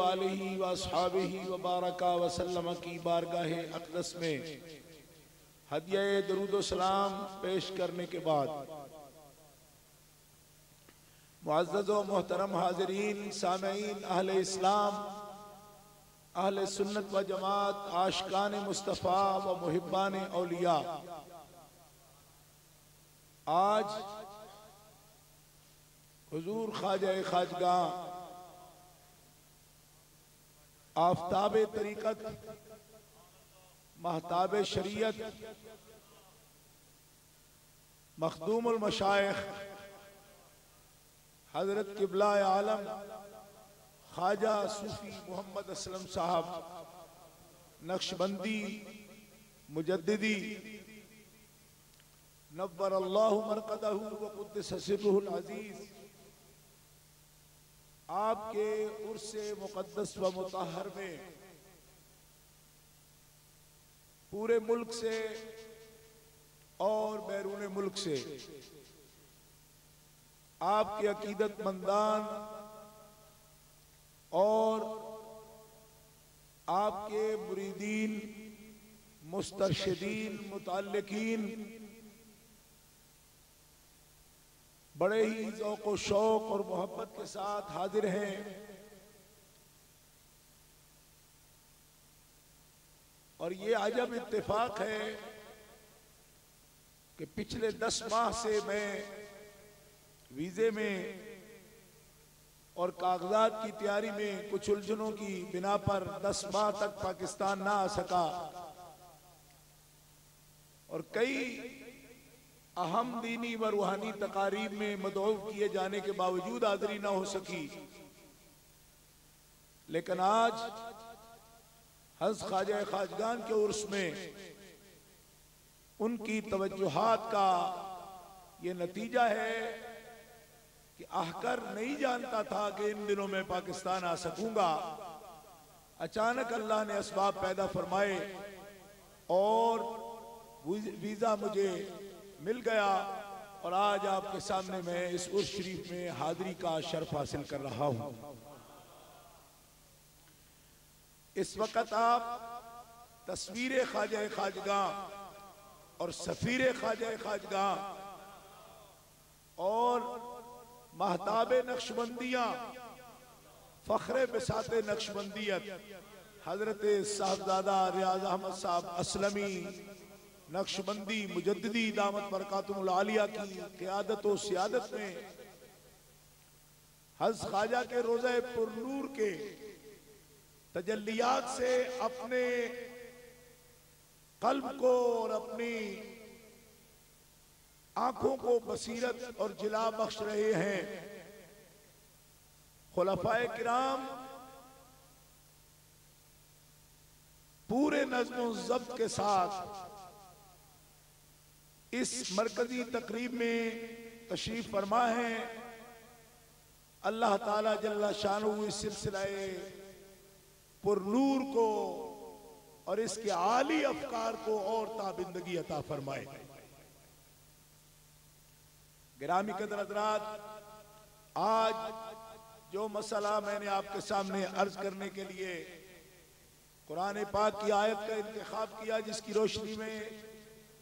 वालिही व अस्हाबिही व बारका व सल्लम की बारगाह अक़दस में हदिया दरूद व सलाम पेश करने के बाद मुअज़्ज़ज़ व मोहतरम हाज़िरीन, सामईन, अहले इस्लाम, अहले सुन्नत व जमात, आशिकान मुस्तफ़ा व मुहिब्बान औलिया, आज हुजूर ख्वाजा खाजगां आफताब तरीक़त, महताब शरीयत, मखदूमुल मशाइख हजरत किबला आलम ख्वाजा सूफी मोहम्मद असलम साहब नक्शबंदी मुजद्दिदी नव्वर अल्लाहु मरक़दहु व क़ुद्दस सिर्रुहुल अज़ीज़, आपके उर्से मुक़द्दस व मुतहहर में पूरे मुल्क से और बैरून मुल्क से आपके अकीदतमंदान और आपके मुरीदीन, मुस्तरशिदीन, मुतअल्लिकीन बड़े ही ज़ौक़ व शौक़ और मोहब्बत के साथ हाजिर हैं। और ये अजब इत्तेफाक है कि पिछले 10 माह से मैं वीज़े में और कागजात की तैयारी में कुछ उलझनों की बिना पर 10 माह तक पाकिस्तान ना आ सका और कई अहम दीनी व रूहानी तकारीब में मदऊ किए जाने के बावजूद हाज़िरी ना हो सकी। लेकिन आज हज़रत ख्वाजा खाजगां के उर्स में उनकी तवज्जुहात का ये नतीजा है कि आहकर नहीं जानता था कि इन दिनों में पाकिस्तान आ सकूंगा। अचानक अल्लाह ने असबाब पैदा फरमाए और वीज़ा मुझे मिल गया और आज आपके सामने मैं इस उर्स शरीफ में हाज़िरी का शर्फ हासिल कर रहा हूं। इस वक्त आप तस्वीर ख्वाजा खाजगां और सफीर ख्वाजा खाजगां और महताब नक्शबंदियाँ, फ़ख्र बिसात नक्शबंदियत हजरत साहबजादा रियाज अहमद साहब असलमी नक्शबंदी मुजद्दिदी दामत बरकातुहुल आलिया की क़ियादत व सियादत में हज़रत ख्वाजा के रोज़ा पुरनूर के तजल्लियात से अपने कल्ब को और अपनी आंखों को बसीरत और जिला बख्श रहे हैं। खुलफाए किराम पूरे नज़्म व ज़ब्त के साथ इस मरकजी तकरीब में तशरीफ फरमा है। अल्लाह ताला जल्ला शानुहु इस सिलसिलाए पुरनूर को और इसके आली अफकार को और ताबिंदगी अता फरमाए। गिरामी कदर हज़रात, आज जो मसला मैंने आपके सामने अर्ज करने के लिए कुरान पाक की आयत का इंतखाब किया, जिसकी रोशनी में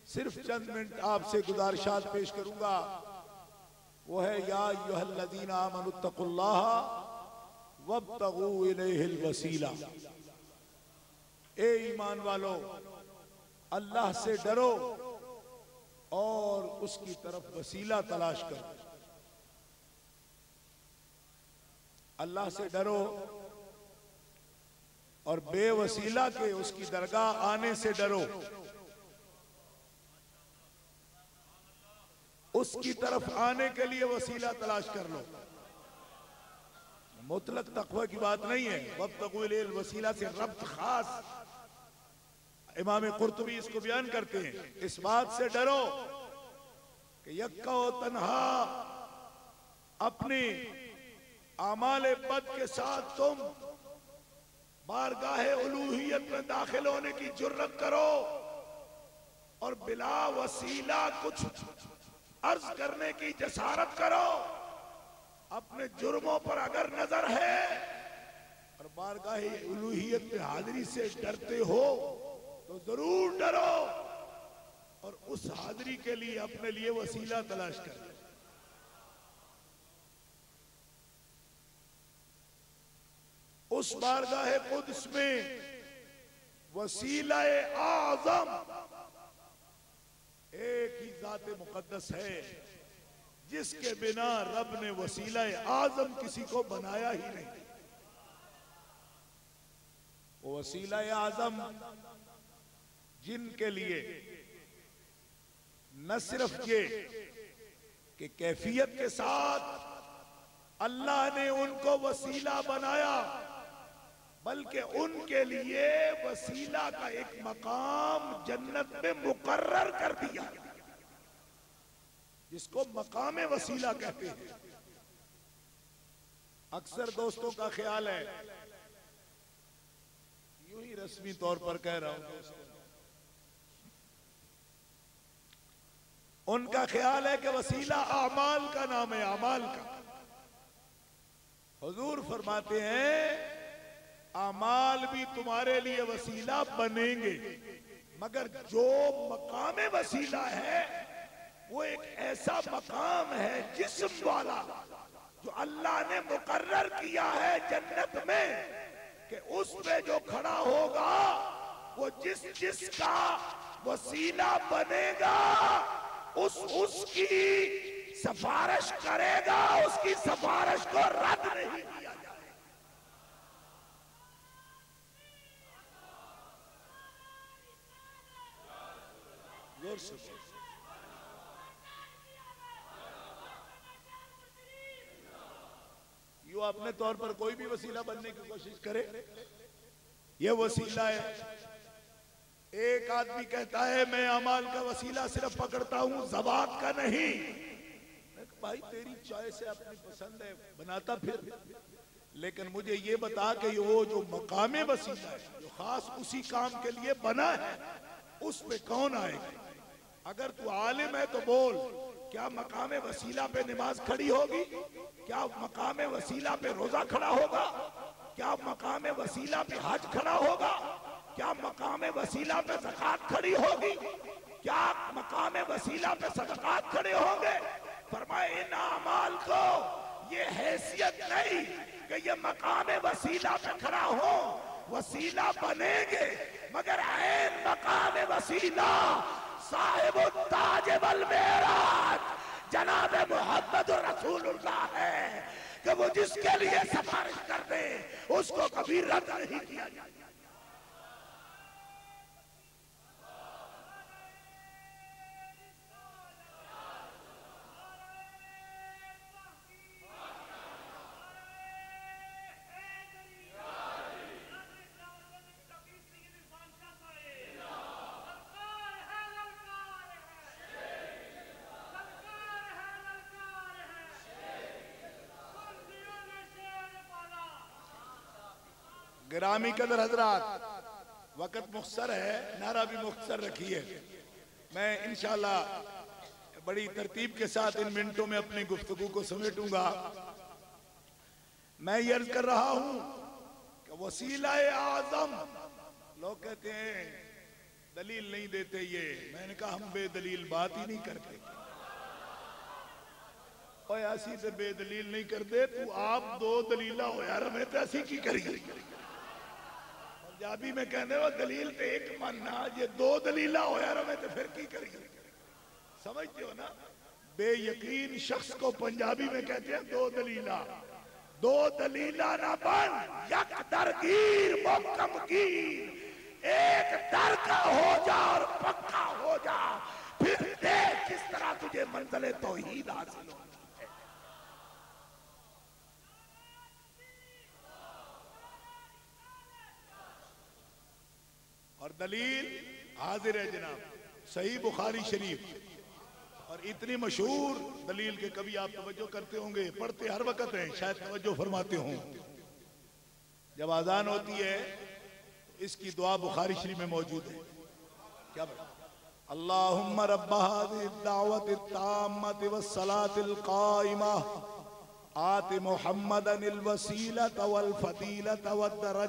सिर्फ चंद मिनट आपसे गुजारिशात पेश करूंगा, वो है या अय्युहल्लज़ीना आमनुत्तकुल्लाह वब्तगू इलैहिल वसीला। ए ईमान वालो, अल्लाह से डरो और उसकी तरफ वसीला तलाश करो। अल्लाह से डरो और बेवसीला के उसकी दरगाह आने से डरो। उसकी तरफ आने के लिए वसीला तलाश कर लो। मुतलक तक़वा की बात नहीं है। वब्तगू इलैहिल वसीला से रब्त खास इमाम कुर्तुबी इसको बयान करते हैं। इस बात से डरो कि यक्का व तन्हा अपनी आमाले बद के साथ तुम बारगाहे उलूहियत में दाखिल होने की जुर्रत करो और बिला वसीला कुछ अर्ज करने की जसारत करो। अपने जुर्मों पर अगर नजर है और बारगाह उलूहियत में हाजिरी से डरते हो तो जरूर डरो, और उस हाजिरी के लिए अपने लिए वसीला तलाश करो। उस बारगाह कुद्स में वसीला आज़म एक ही ज़ात मुक़द्दस है जिसके बिना रब ने वसीला आज़म किसी को बनाया ही नहीं। वो वसीला आज़म जिनके लिए न सिर्फ ये कि कैफियत के साथ अल्लाह ने उनको वसीला बनाया, बल्कि उनके लिए वसीला का एक मकाम जन्नत में मुकर्रर कर दिया, जिसको मकाम वसीला कहते हैं। अक्सर दोस्तों का ख्याल है, यूं ही रस्मी तौर पर कह रहा हूं दोस्तों, उनका ख्याल है कि वसीला आमाल का नाम है, आमाल का। हुजूर फरमाते हैं आमाल भी तुम्हारे लिए वसीला बनेंगे, मगर जो मकाम वसीला है वो एक ऐसा मकाम है जिस्म वाला जो अल्लाह ने मुकर्रर किया है जन्नत में, कि उस पे जो खड़ा होगा वो जिसका वसीला बनेगा उसकी सिफारिश करेगा, उसकी सिफारिश को रद्द नहीं किया जाएगा। जोर से यूं अपने तौर पर कोई भी वसीला बनने की कोशिश करे, ये वसीला है। एक आदमी कहता है मैं अमाल का वसीला सिर्फ पकड़ता हूं, ज़बात का नहीं। भाई तेरी चॉइस है, अपनी पसंद है, बनाता फिर, लेकिन मुझे ये बता कि वो जो मकामे वसीला है जो खास उसी काम के लिए बना है, उस पे कौन आएगा? अगर तू आलिम है तो बोल, क्या मकामे वसीला पे नमाज खड़ी होगी? क्या मकामे वसीला पे रोजा खड़ा होगा? क्या मकामे वसीला पे हज खड़ा होगा? क्या मकामे वसीला पे ज़कात खड़ी होगी? क्या मकामे वसीला पे सदकात खड़े होंगे? फरमाए इन अमाल को ये हैसियत नहीं कि ये मकामे वसीला पे खड़ा हो, वसीला बनेंगे, मगर ऐन मकामे वसीला साहिबुत ताज वल मेराज जनाब मोहम्मद रसूलुल्लाह है कि वो जिसके लिए सिफारिश कर दे उसको कभी रद्द नहीं किया जाए। गिरामी कदर हजरात, वक़्त मुख्तसर है, नारा भी मुख्तसर रखिए। मैं इंशाअल्लाह बड़ी तरतीब के साथ इन मिनटों में अपनी गुफ्तगू को समेटूंगा। मैं ये अर्ज कर रहा हूं कि वसीला आज़म, लोग कहते हैं दलील नहीं देते ये, मैंने कहा हम बेदलील बात ही नहीं करते। और ऐसी से बेदलील नहीं करते, तू आप दो दलीला हो यार, हमें तो ऐसी की करिए। पंजाबी में कहने वो दलील तो एक मानना, ये दो दलीला हो यार, हमें तो फिर की करिए। समझते हो ना? बेयकीन शख्स को पंजाबी में कहते हैं दो दलीला। दो दलीला ना बन, यक दरगीर मुहकम गिर, एक दर का हो जा और पक्का हो जा, फिर देख किस तरह तुझे मंजिले तौहीद हासिल हो। और दलील हाजिर है जनाब, सही बुखारी शरीफ, और इतनी मशहूर दलील के कभी आप तवज्जो करते होंगे, पढ़ते हर वक्त हैं, शायद तवज्जो फरमाते हों। जब आजान होती है तो इसकी दुआ बुखारी शरीफ में मौजूद है। क्या भाई? अल्लाहुम्मा रब्ब हाज़िहि दावति ताम्मति वस्सलातिल काइमा आति मुहम्मदनिल वसीलत वल फदीलत वद दरज